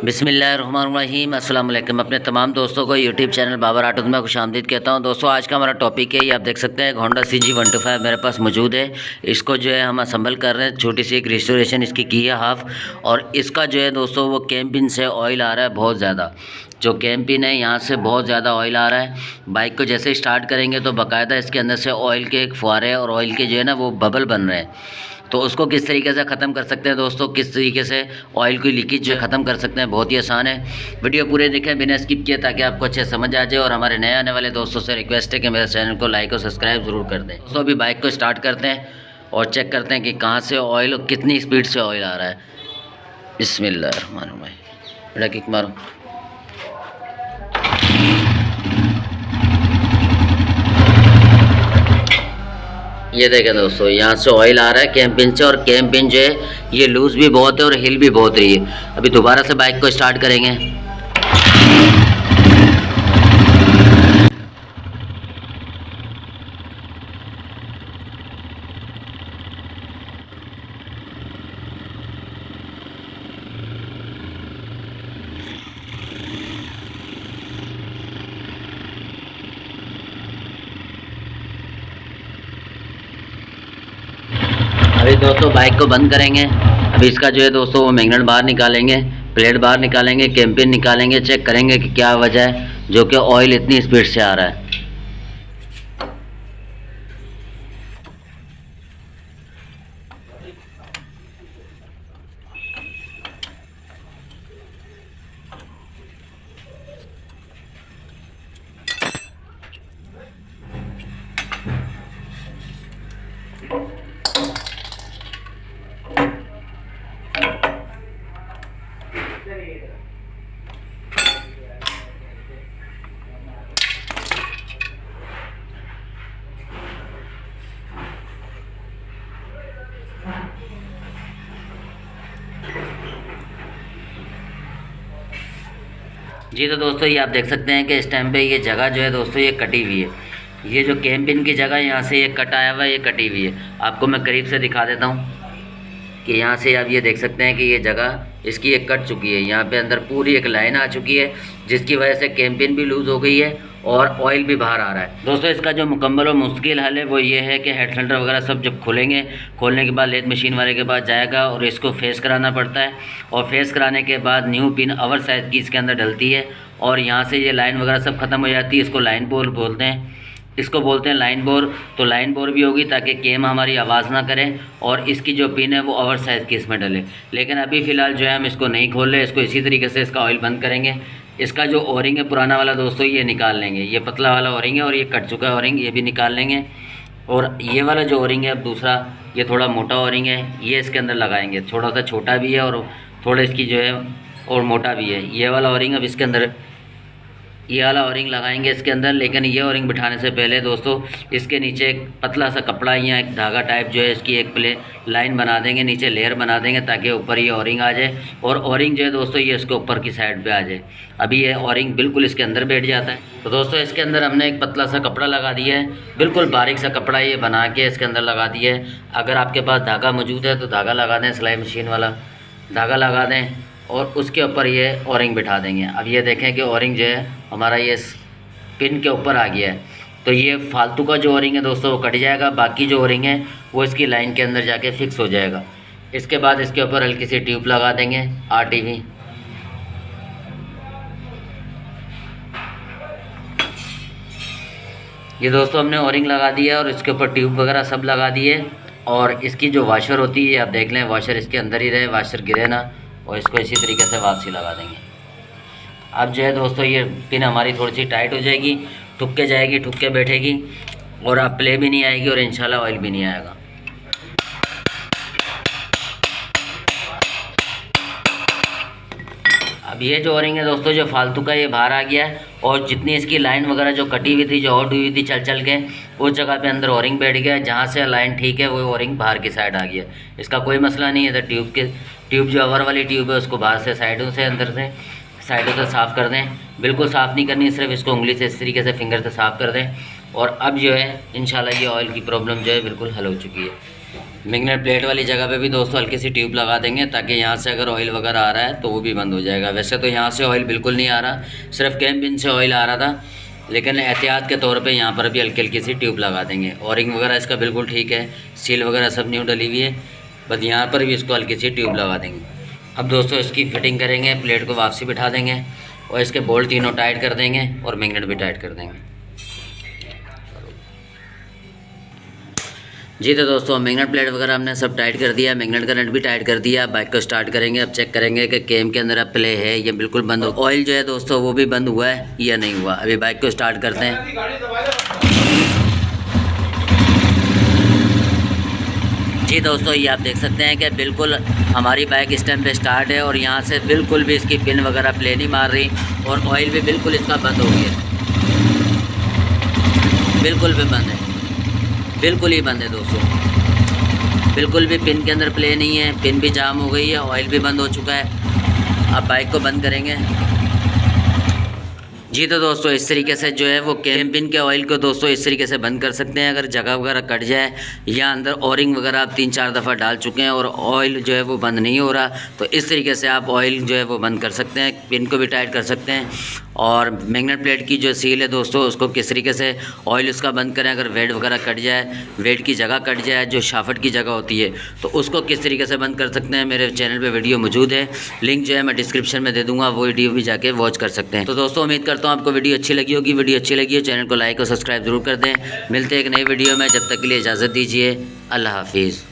बिस्मिल्लाहिर्रहमानिर्रहीम अस्सलाम वालेकुम। अपने तमाम दोस्तों को यूट्यूब चैनल बाबर ऑटोज़ में खुशामदीद कहता हूं। दोस्तों आज का हमारा टॉपिक है, ये आप देख सकते हैं होंडा CG125 मेरे पास मौजूद है। इसको जो है हम असम्बल कर रहे हैं, छोटी सी एक रिस्टोरेशन इसकी की है हाफ़। और इसका जो है दोस्तों वो कैम पिन से ऑयल आ रहा है बहुत ज़्यादा। जो कैम पिन है यहाँ से बहुत ज़्यादा ऑयल आ रहा है। बाइक को जैसे स्टार्ट करेंगे तो बाकायदा इसके अंदर से ऑयल के एक फुहारे और ऑयल के जो है ना वो बबल बन रहे हैं। तो उसको किस तरीके से ख़त्म कर सकते हैं दोस्तों, किस तरीके से ऑयल की लीकेज जो है ख़त्म कर सकते हैं, बहुत ही आसान है। वीडियो पूरे देखें बिना स्किप किए ताकि आपको अच्छे समझ आ जाए। और हमारे नए आने वाले दोस्तों से रिक्वेस्ट है कि मेरे चैनल को लाइक और सब्सक्राइब ज़रूर कर दें। दोस्तों अभी बाइक को स्टार्ट करते हैं और चेक करते हैं कि कहाँ से ऑयल और कितनी स्पीड से ऑयल आ रहा है। बिस्मिल्लाहिर्रहमानिर्रहीम, बेटा किक मारो। ये देखें दोस्तों, यहाँ से ऑयल आ रहा है कैम पिन से। और कैम पिन जो है ये लूज़ भी बहुत है और हिल भी बहुत रही है। अभी दोबारा से बाइक को स्टार्ट करेंगे। अभी दोस्तों बाइक को बंद करेंगे। अभी इसका जो है दोस्तों वो मैग्नेट बाहर निकालेंगे, प्लेट बाहर निकालेंगे, कैम पिन निकालेंगे, चेक करेंगे कि क्या वजह है जो कि ऑयल इतनी स्पीड से आ रहा है। जी तो दोस्तों ये आप देख सकते हैं कि इस टाइम पे ये जगह जो है दोस्तों ये कटी हुई है। ये जो कैम पिन की जगह यहाँ से ये कट आया हुआ है, ये कटी हुई है। आपको मैं करीब से दिखा देता हूँ कि यहाँ से आप ये देख सकते हैं कि ये जगह इसकी एक कट चुकी है। यहाँ पे अंदर पूरी एक लाइन आ चुकी है जिसकी वजह से कैम पिन भी लूज़ हो गई है और ऑयल भी बाहर आ रहा है। दोस्तों इसका जो मुकम्मल और मुश्किल हल है वो ये है कि हेड सिलेंडर वगैरह सब जब खोलेंगे, खोलने के बाद लेथ मशीन वाले के पास जाएगा और इसको फेस कराना पड़ता है। और फेस कराने के बाद न्यू पिन अवर साइज़ की इसके अंदर डलती है और यहाँ से ये लाइन वगैरह सब ख़त्म हो जाती है। इसको लाइन बोर बोलते हैं, इसको बोलते हैं लाइन बोर। तो लाइन बोर भी होगी ताकि कैम हमारी आवाज़ ना करे और इसकी जो पिन है वो ओवर साइज़ की इसमें डले। लेकिन अभी फ़िलहाल जो है हम इसको नहीं खोल रहे, इसको इसी तरीके से इसका ऑयल बंद करेंगे। इसका जो ओरिंग है पुराना वाला दोस्तों ये निकाल लेंगे, ये पतला वाला ओरिंग है और ये कट चुका ओरिंग, ये भी निकाल लेंगे। और ये वाला जो ओरिंग है अब दूसरा, ये थोड़ा मोटा ओरिंग है, ये इसके अंदर लगाएंगे। थोड़ा सा छोटा भी है और थोड़ा इसकी जो है और मोटा भी है। ये वाला ओरिंग अब इसके अंदर, ये वाला ओरिंग लगाएंगे इसके अंदर। लेकिन ये ओरिंग बिठाने से पहले दोस्तों इसके नीचे एक पतला सा कपड़ा या एक धागा टाइप जो है इसकी एक लाइन बना देंगे, नीचे लेयर बना देंगे ताकि ऊपर ये ओरिंग आ जाए। और ओरिंग जो है दोस्तों ये इसके ऊपर की साइड पे आ जाए। अभी ये ओरिंग बिल्कुल इसके अंदर बैठ जाता है। तो दोस्तों इसके अंदर हमने एक पतला सा कपड़ा लगा दिया है, बिल्कुल बारीक सा कपड़ा ये बना के इसके अंदर लगा दिया है। अगर आपके पास धागा मौजूद है तो धागा लगा दें, सिलाई मशीन वाला धागा लगा दें और उसके ऊपर ये ओरिंग बिठा देंगे। अब ये देखें कि ओरिंग जो है हमारा ये पिन के ऊपर आ गया है। तो ये फालतू का जो ओरिंग है दोस्तों वो कट जाएगा, बाकी जो ओरिंग है वो इसकी लाइन के अंदर जाके फिक्स हो जाएगा। इसके बाद इसके ऊपर हल्की सी ट्यूब लगा देंगे RTV। ये दोस्तों हमने ओरिंग लगा दिया और इसके ऊपर ट्यूब वगैरह सब लगा दिए। और इसकी जो वाशर होती है आप देख लें, वाशर इसके अंदर ही रहे, वाशर गिरे ना। और इसको इसी तरीके से वापसी लगा देंगे। अब जो है दोस्तों ये पिन हमारी थोड़ी सी टाइट हो जाएगी, ठुक के जाएगी, ठुक के बैठेगी और अब प्ले भी नहीं आएगी और इंशाल्लाह ऑयल भी नहीं आएगा। अब ये जो ओरिंग है दोस्तों जो फालतू का ये बाहर आ गया है और जितनी इसकी लाइन वगैरह जो कटी हुई थी, जो आउट हुई थी चल चल के, उस जगह पे अंदर ओरिंग बैठ गया है। जहाँ से लाइन ठीक है वो ओरिंग बाहर की साइड आ गया। इसका कोई मसला नहीं है। तो ट्यूब जो अवर वाली ट्यूब है उसको बाहर से साइडों से अंदर से साइडों से साफ़ कर दें। बिल्कुल साफ़ नहीं करनी, सिर्फ इसको उंगली से इस तरीके से फिंगर से साफ़ कर दें। और अब जो है इंशाल्लाह ये ऑयल की प्रॉब्लम जो है बिल्कुल हल हो चुकी है। मैग्नेट प्लेट वाली जगह पे भी दोस्तों हल्की सी ट्यूब लगा देंगे, ताकि यहाँ से अगर ऑयल वगैरह आ रहा है तो वो भी बंद हो जाएगा। वैसे तो यहाँ से ऑयल बिल्कुल नहीं आ रहा, सिर्फ कैम पिन से ऑयल आ रहा था, लेकिन एहतियात के तौर पे यहाँ पर भी हल्की हल्की सी ट्यूब लगा देंगे। औरिंग वगैरह इसका बिल्कुल ठीक है, सील वगैरह सब न्यू डली हुई है, बस यहाँ पर भी इसको हल्की सी ट्यूब लगा देंगे। अब दोस्तों इसकी फिटिंग करेंगे, प्लेट को वापसी बिठा देंगे और इसके बोल्ट तीनों टाइट कर देंगे और मैग्नेट भी टाइट कर देंगे। जी तो दोस्तों मैग्नेट प्लेट वगैरह हमने सब टाइट कर दिया, मैग्नेट का नट भी टाइट कर दिया। बाइक को स्टार्ट करेंगे, अब चेक करेंगे कि केम के अंदर अब प्ले है ये बिल्कुल बंद हो, ऑयल जो है दोस्तों वो भी बंद हुआ है या नहीं हुआ। अभी बाइक को स्टार्ट करते हैं। जी दोस्तों ये आप देख सकते हैं कि बिल्कुल हमारी बाइक इस टाइम पे स्टार्ट है और यहाँ से बिल्कुल भी इसकी पिन वगैरह प्ले नहीं मार रही और ऑयल भी बिल्कुल इसका बंद हो गया, बिल्कुल भी बंद है, बिल्कुल ही बंद है दोस्तों, बिल्कुल भी पिन के अंदर प्ले नहीं है, पिन भी जाम हो गई है, ऑयल भी बंद हो चुका है। अब बाइक को बंद करेंगे। जी तो दोस्तों इस तरीके से जो है वो कैम पिन के ऑयल को दोस्तों इस तरीके से बंद कर सकते हैं। अगर जगह वगैरह कट जाए या अंदर ओरिंग वगैरह आप 3-4 दफ़ा डाल चुके हैं और ऑयल जो है वो बंद नहीं हो रहा, तो इस तरीके से आप ऑयल जो है वो बंद कर सकते हैं, पिन को भी टाइट कर सकते हैं। और मैग्नेट प्लेट की जो सील है दोस्तों उसको किस तरीके से ऑयल उसका बंद करें, अगर वेट वगैरह कट जाए, वेट की जगह कट जाए जो शाफ्ट की जगह होती है, तो उसको किस तरीके से बंद कर सकते हैं। मेरे चैनल पे वीडियो मौजूद है, लिंक जो है मैं डिस्क्रिप्शन में दे दूँगा, वो वीडियो भी जाके वॉच कर सकते हैं। तो दोस्तों उम्मीद करता हूँ आपको वीडियो अच्छी लगी होगी। वीडियो अच्छी लगी है चैनल को लाइक और सब्सक्राइब जरूर कर दें। मिलते हैं एक नई वीडियो में, जब तक के लिए इजाज़त दीजिए। अल्लाह हाफिज़।